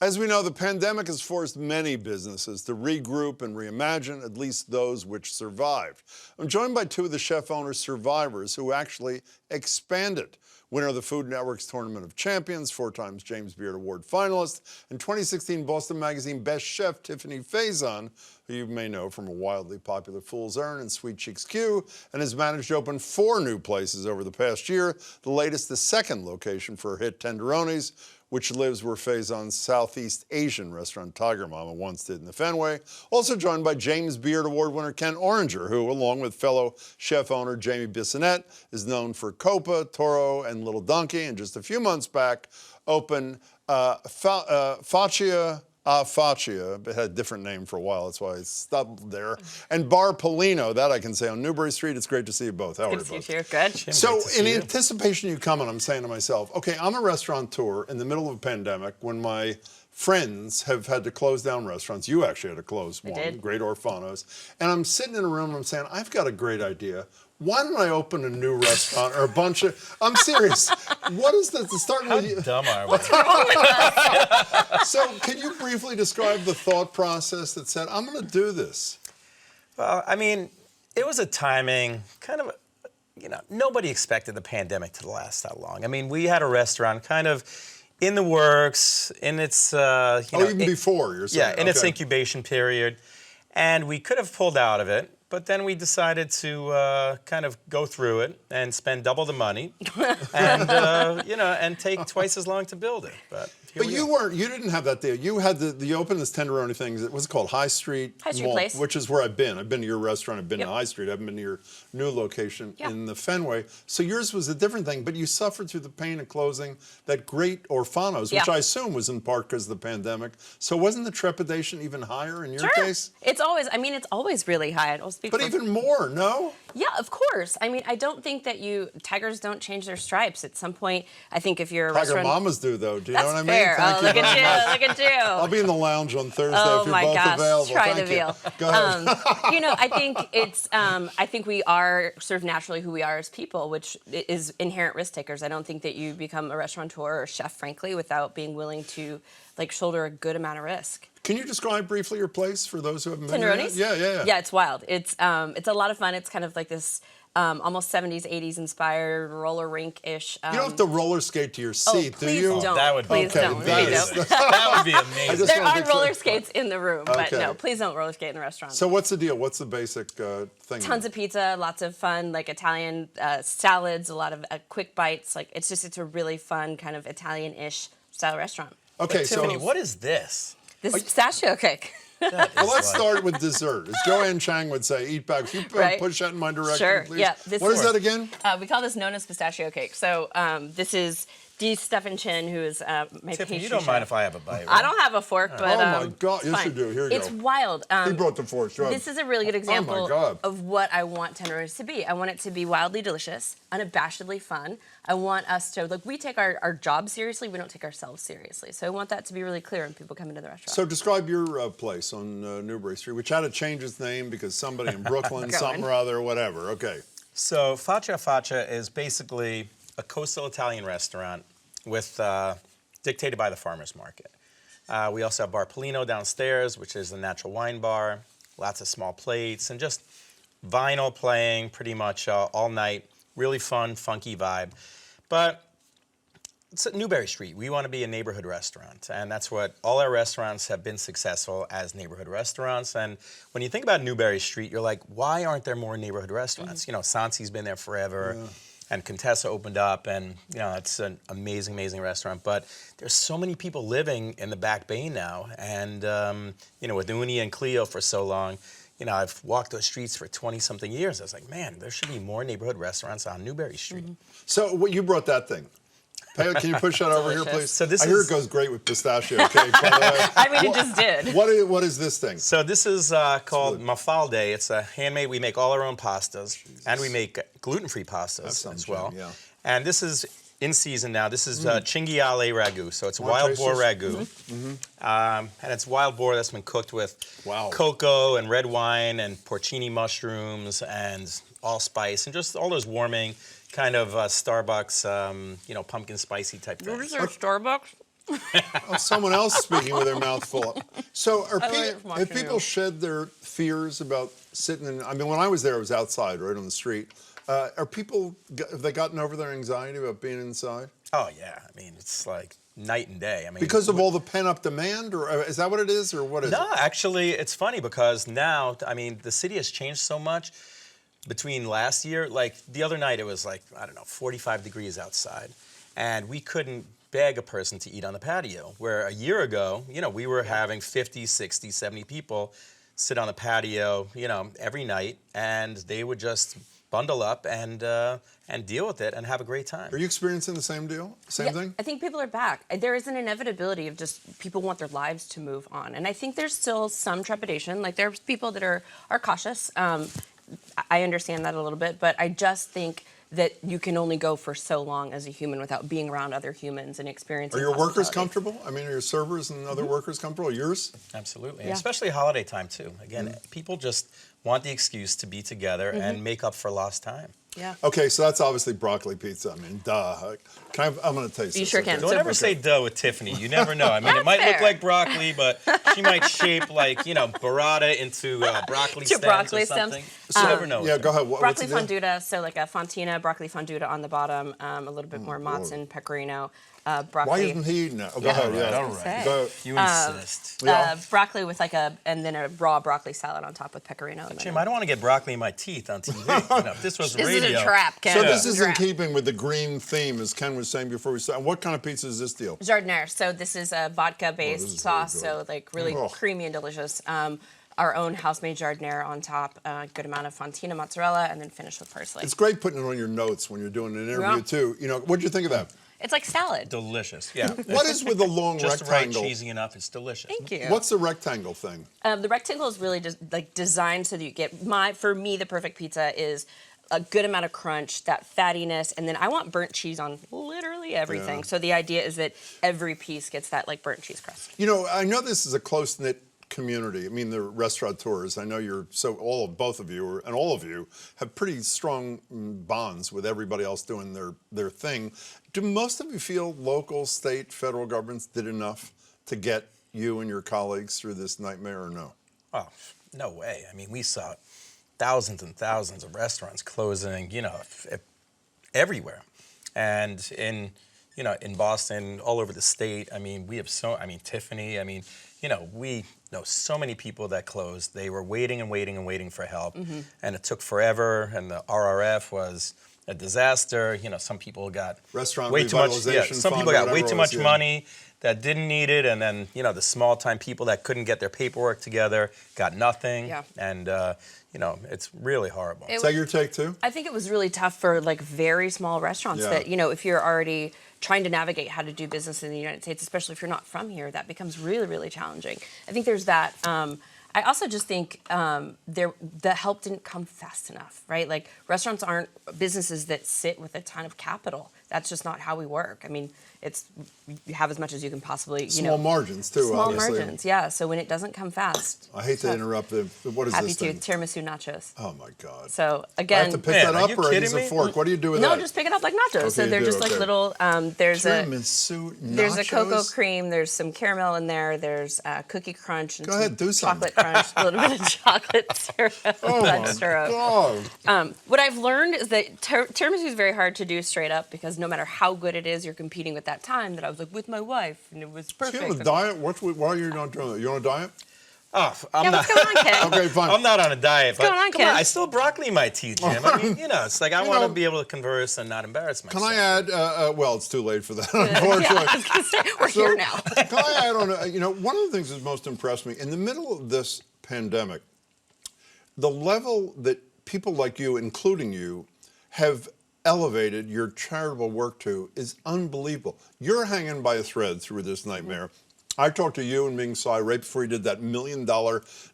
As we know, the pandemic has forced many businesses to regroup and reimagine, at least those which survived. I'm joined by two of the chef owners survivors who actually expanded. Winner of the Food Network's Tournament of Champions, 4 times James Beard Award finalist, and 2016 Boston Magazine Best Chef Tiffani Faison, who you may know from a wildly popular Fool's Urn and Sweet Cheeks Q, and has managed to open 4 new places over the past year, the latest the second location for her hit Tenderonis, which lives where Faison's Southeast Asian restaurant Tiger Mama once did in the Fenway. Also joined by James Beard Award winner Ken Oringer, who, along with fellow chef owner Jamie Bissonnette, is known for Copa, Toro, and Little Donkey, and just a few months back opened Faccia. It had a different name for a while, that's why I stopped there. And Bar Polino, that I can say, on Newbury Street. It's great to see you both. How are you both? Good to see you. Good. So in anticipation of you coming, I'm saying to myself, okay, I'm a restaurateur in the middle of a pandemic when my friends have had to close down restaurants. You actually had to close one, Great Orfanos. And I'm sitting in a room and I'm saying, I've got a great idea. Why don't I open a new restaurant or a bunch of, I'm serious. What is the starting with you? How dumb are we? So can you briefly describe the thought process that said, I'm going to do this? Well, I mean, it was a timing, kind of, nobody expected the pandemic to last that long. I mean, we had a restaurant kind of in the works, in its, even before, you're saying? Yeah, in its incubation period. And we could have pulled out of it. But then we decided to kind of go through it and spend double the money, and and take twice as long to build it. But you didn't have that there. You had the open this tenderoni thing. What's it called? High Street Mall, Place, which is where I've been. I've been to your restaurant. I've been to High Street. I haven't been to your new location in the Fenway. So yours was a different thing, but you suffered through the pain of closing that Great Orfanos, which I assume was in part because of the pandemic. So wasn't the trepidation even higher in your case? It's always really high. But even more, no? Yeah, of course. I mean, I don't think that tigers don't change their stripes. At some point, I think if you're a Tiger restaurant... mamas do, though. Do you know what I mean? Fair. Thank you look at very you, much. look at you. I'll be in the lounge on Thursday oh if you're my both gosh, available. try Thank the veal. Go ahead. I think it's, I think we are sort of naturally who we are as people, which is inherent risk takers. I don't think that you become a restaurateur or a chef, frankly, without being willing to shoulder a good amount of risk. Can you describe briefly your place for those who haven't been Tenderonis? here? Yeah. Yeah, it's wild. It's a lot of fun. It's kind of like this almost 70s, 80s inspired roller rink-ish. You don't have to roller skate to your seat, do you? Don't. That would be please don't. that would be amazing. There are roller skates in the room, but no, please don't roller skate in the restaurant. So what's the deal? What's the basic thing? Tons of pizza, lots of fun, Italian salads, a lot of quick bites. It's a really fun kind of Italian-ish style restaurant. Okay, Tiffani, what is this? This is pistachio cake. Well, let's start with dessert. As Joanne Chang would say, eat back. If you push that in my direction, please. Yeah. What is that again? We call this Nona's pistachio cake. So this is Dee Stephen Chin, who is my pastry you don't chef. mind if I have a bite, right? I don't have a fork, but oh my God, yes fine. you do. Here you go. It's wild. He brought the fork. This is a really good example Oh my God. of what I want tenderonis to be. I want it to be wildly delicious, unabashedly fun. I want us to, we take our job seriously, we don't take ourselves seriously. So I want that to be really clear when people come into the restaurant. So describe your place on Newbury Street, which had to change its name because somebody in Brooklyn, something or other, whatever. Okay. So Faccia is basically a coastal Italian restaurant with dictated by the farmers market. We also have Bar Polino downstairs, which is a natural wine bar, lots of small plates, and just vinyl playing pretty much all night. Really fun, funky vibe. But it's at Newbury Street. We want to be a neighborhood restaurant, and that's what all our restaurants have been successful as neighborhood restaurants. And when you think about Newbury Street, you're like, why aren't there more neighborhood restaurants? Sansi's been there forever. Yeah. And Contessa opened up, and it's an amazing, amazing restaurant. But there's so many people living in the Back Bay now, and with Uni and Cleo for so long, I've walked those streets for 20-something years. I was like, man, there should be more neighborhood restaurants on Newbury Street. So you brought that thing. Can you push that over here, please? So I hear it goes great with pistachio cake, by the way. I mean, it just did. What is this thing? So this is called mafalde. It's a handmade. We make all our own pastas, and we make gluten-free pastas as well. Yeah. And this is in season now. This is cinghiale ragu. So it's wild boar ragu. And it's wild boar that's been cooked with cocoa and red wine and porcini mushrooms and allspice and just all those warming kind of Starbucks, pumpkin spicy type things. What is there, Starbucks? Oh, someone else speaking with their mouth full. So learned it from have watching people you. shed their fears about sitting in, I mean, when I was there, I was outside, right on the street. Have they gotten over their anxiety about being inside? Oh yeah, I mean it's like night and day. I mean Because of all the pent-up demand, or is that what it is, or what is no, it? actually, it's funny because now, I mean, the city has changed so much between last year. Like the other night, it was like, I don't know, 45 degrees outside, and we couldn't beg a person to eat on the patio. Where a year ago, we were having 50, 60, 70 people sit on the patio, every night, and they would just bundle up and deal with it and have a great time. Are you experiencing the same deal? Same thing? I think people are back. There is an inevitability of just people want their lives to move on. And I think there's still some trepidation. Like there's people that are cautious. I understand that a little bit, but I just think that you can only go for so long as a human without being around other humans and experiencing Are your workers hospitality. comfortable? I mean, are your servers and other workers comfortable? Yours? Absolutely, Yeah. especially holiday time too. Again, people just want the excuse to be together and make up for lost time. Yeah. Okay, so that's obviously broccoli pizza. I mean, duh. I'm going to taste You this. sure okay? can. Don't ever say duh with Tiffany. You never know. I mean, it might look fair. like broccoli, but she might shape like, burrata into broccoli To stems broccoli or stems. something. You never know. Yeah, go ahead. What's Broccoli the deal? fonduta, so like a fontina, broccoli fonduta on the bottom, a little bit more mozz and pecorino, Why broccoli. isn't he eating it? Oh, go Yeah. ahead. All right, Yeah. all right. Go ahead. You insist. Yeah. Broccoli with and then a raw broccoli salad on top with pecorino. And Jim, lemon. I don't want to get broccoli in my teeth on TV. If this was This radio. is a trap, Ken. So Yeah. this is in Trap. keeping with the green theme, as Ken was saying before we started. What kind of pizza is this deal? Jardiniere. So this is a vodka-based Oh, this is very sauce, good. so like really Oh. creamy and delicious. Our own house-made jardiniere on top, a good amount of fontina mozzarella, and then finished with parsley. It's great putting it on your notes when you're doing an interview Yeah. too. What'd you think of that? It's like salad. Delicious. Yeah. What is with the long Just right, rectangle? cheesy enough. It's delicious. Thank you. What's the rectangle thing? The rectangle is really just like designed so that you get for me, the perfect pizza is a good amount of crunch, that fattiness, and then I want burnt cheese on literally everything. Yeah. So the idea is that every piece gets that like burnt cheese crust. I know this is a close-knit community. I mean, the restaurateurs. I know both of you, and all of you have pretty strong bonds with everybody else doing their thing. Do most of you feel local, state, federal governments did enough to get you and your colleagues through this nightmare, or no? Oh, no way. I mean, we saw thousands and thousands of restaurants closing, everywhere. And in Boston, all over the state, I mean, Tiffani, we know so many people that closed. They were waiting and waiting and waiting for help. And it took forever, and the RRF was a disaster. Some people got Restaurant way too much. Revitalization Some Fund people or got way whatever too it much was, yeah. money that didn't need it, and then the small-time people that couldn't get their paperwork together got nothing. Yeah. And it's really horrible. Is that your take too? I think it was really tough for like very small restaurants Yeah. that, if you're already trying to navigate how to do business in the United States, especially if you're not from here, that becomes really, really challenging. I think there's that. I also just think the help didn't come fast enough, right? Like restaurants aren't businesses that sit with a ton of capital. That's just not how we work. I mean, you have as much as you can possibly, Small margins too, small obviously. margins, yeah. So when it doesn't come fast, I hate to interrupt. What is happy this to thing? tiramisu nachos. Oh my God! So I again, have to pick Man, that are up, you or I kidding use a me? fork. What do you do with no, that? just pick it up like nachos. Okay, so you they're do, just like okay. little. There's Tiramisu there's a cocoa nachos? cream. There's some caramel in there. There's cookie crunch and Go some ahead, do something. chocolate crunch. A little bit of chocolate syrup. Oh nut my syrup. God! What I've learned is that tiramisu is very hard to do straight up because no matter how good it is, you're competing with that time that I was like with my wife and it was Is perfect. he on a diet? Why are you not doing that? You on a diet? Oh, I'm Yeah, not. what's going on, Ken? Okay, fine. I'm not on a diet. What's going on, Come on, Ken? I still have broccoli in my teeth, Jim. I mean, it's like I You want to know- be able to converse and not embarrass Can myself. I add? Well, it's too late for that, Yeah, unfortunately. I was gonna say, we're here now. Can I add on? One of the things that's most impressed me in the middle of this pandemic, the level that people like you, including you, have elevated your charitable work to is unbelievable. You're hanging by a thread through this nightmare. I talked to you and Ming Tsai right before you did that $1 million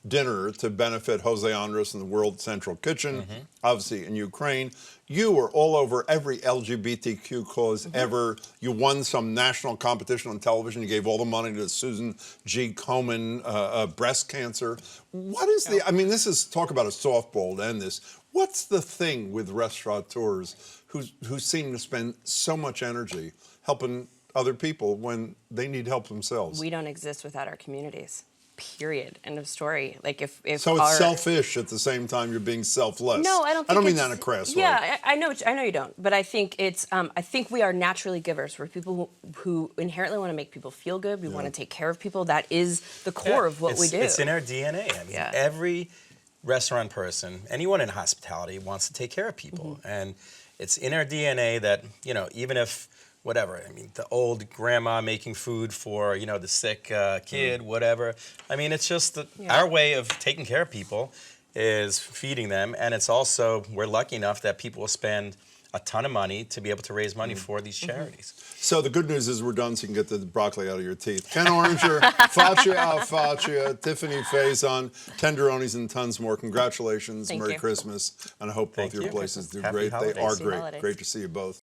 dinner to benefit Jose Andres and the World Central Kitchen, obviously in Ukraine. You were all over every LGBTQ cause ever. You won some national competition on television. You gave all the money to Susan G. Komen, breast cancer. What is this is talk about a softball to end this. What's the thing with restaurateurs who seem to spend so much energy helping other people when they need help themselves. We don't exist without our communities. Period. End of story. Like if So our, it's selfish at the same time you're being selfless. No, I don't. Think I don't mean it's- that in a crass way. Yeah, I know. I know you don't. But I think it's. I think we are naturally givers. We're people who inherently want to make people feel good. We want to take care of people. That is the core of what we do. It's in our DNA. I mean, every restaurant person, anyone in hospitality, wants to take care of people, and it's in our DNA that even if. Whatever. I mean, the old grandma making food for, the sick kid, whatever. I mean, it's just our way of taking care of people is feeding them. And it's also, we're lucky enough that people will spend a ton of money to be able to raise money for these charities. So the good news is we're done, so you can get the broccoli out of your teeth. Ken Oringer, faccia al faccia, Tiffani, Faison, tenderonis, and tons more. Congratulations. Thank Merry you. Christmas. And I hope both Thank your you. places do Happy great. holidays. They are Happy great. holidays. Great to see you both.